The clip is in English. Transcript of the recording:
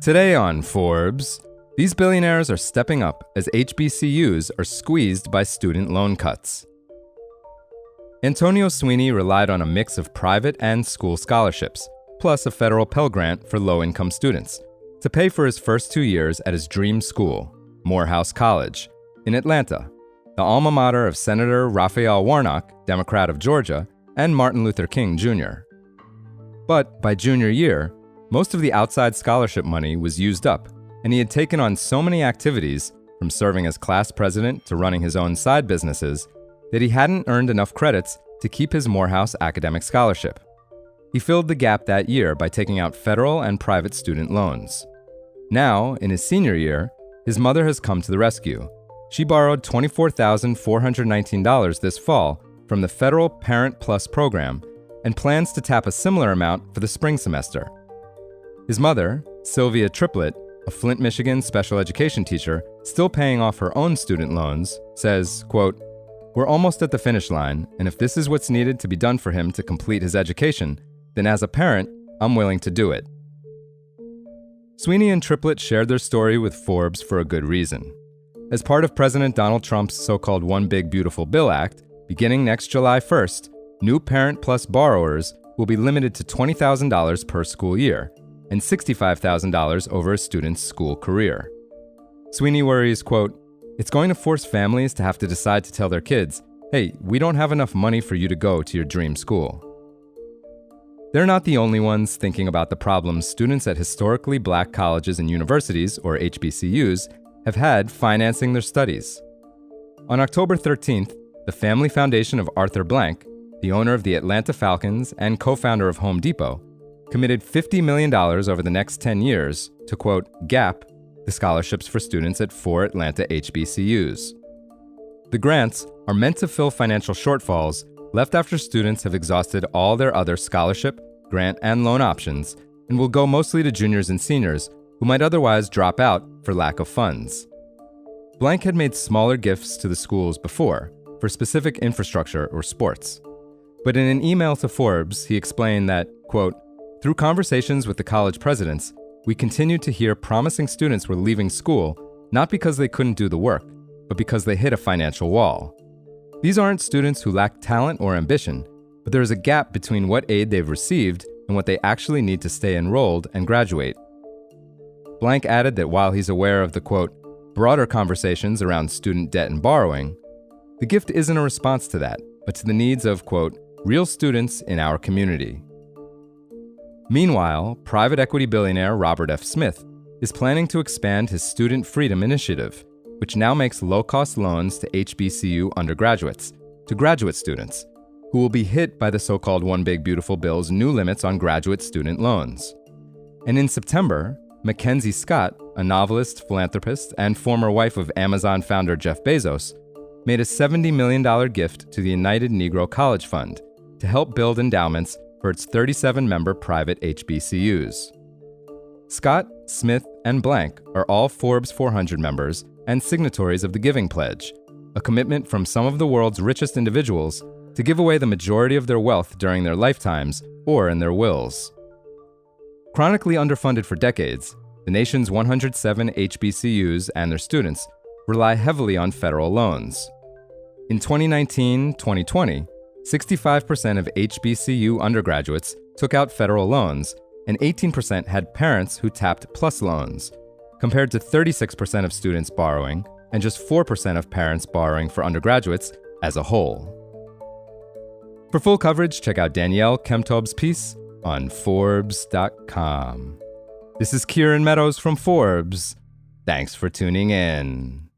Today on Forbes, these billionaires are stepping up as HBCUs are squeezed by student loan cuts. Antonio Sweeney relied on a mix of private and school scholarships, plus a federal Pell Grant for low-income students, to pay for his first 2 years at his dream school, Morehouse College, in Atlanta, the alma mater of Senator Raphael Warnock, Democrat of Georgia, and Martin Luther King Jr. But by junior year, most of the outside scholarship money was used up, and he had taken on so many activities, from serving as class president to running his own side businesses, that he hadn't earned enough credits to keep his Morehouse academic scholarship. He filled the gap that year by taking out federal and private student loans. Now, in his senior year, his mother has come to the rescue. She borrowed $24,419 this fall from the federal Parent Plus program and plans to tap a similar amount for the spring semester. His mother, Sylvia Triplett, a Flint, Michigan special education teacher still paying off her own student loans, says, quote, "We're almost at the finish line, and if this is what's needed to be done for him to complete his education, then as a parent, I'm willing to do it." Sweeney and Triplett shared their story with Forbes for a good reason. As part of President Donald Trump's so-called One Big Beautiful Bill Act, beginning next July 1st, new Parent Plus borrowers will be limited to $20,000 per school year and $65,000 over a student's school career. Sweeney worries, quote, "It's going to force families to have to decide to tell their kids, hey, we don't have enough money for you to go to your dream school." They're not the only ones thinking about the problems students at historically black colleges and universities, or HBCUs, have had financing their studies. On October 13th, the Family Foundation of Arthur Blank, the owner of the Atlanta Falcons and co-founder of Home Depot, committed $50 million over the next 10 years to, quote, "gap" the scholarships for students at 4 Atlanta HBCUs. The grants are meant to fill financial shortfalls left after students have exhausted all their other scholarship, grant, and loan options, and will go mostly to juniors and seniors who might otherwise drop out for lack of funds. Blank had made smaller gifts to the schools before, for specific infrastructure or sports. But in an email to Forbes, he explained that, quote, "Through conversations with the college presidents, we continued to hear promising students were leaving school not because they couldn't do the work, but because they hit a financial wall. These aren't students who lack talent or ambition, but there is a gap between what aid they've received and what they actually need to stay enrolled and graduate." Blank added that while he's aware of the, quote, "broader conversations around student debt and borrowing, the gift isn't a response to that, but to the needs of, quote, real students in our community." Meanwhile, private equity billionaire Robert F. Smith is planning to expand his Student Freedom Initiative, which now makes low-cost loans to HBCU undergraduates, to graduate students, who will be hit by the so-called One Big Beautiful Bill's new limits on graduate student loans. And in September, Mackenzie Scott, a novelist, philanthropist, and former wife of Amazon founder Jeff Bezos, made a $70 million gift to the United Negro College Fund to help build endowments for its 37-member private HBCUs. Scott, Smith, and Blank are all Forbes 400 members and signatories of the Giving Pledge, a commitment from some of the world's richest individuals to give away the majority of their wealth during their lifetimes or in their wills. Chronically underfunded for decades, the nation's 107 HBCUs and their students rely heavily on federal loans. In 2019-2020, 65% of HBCU undergraduates took out federal loans, and 18% had parents who tapped PLUS loans, compared to 36% of students borrowing and just 4% of parents borrowing for undergraduates as a whole. For full coverage, check out Danielle Kemtob's piece on Forbes.com. This is Kieran Meadows from Forbes. Thanks for tuning in.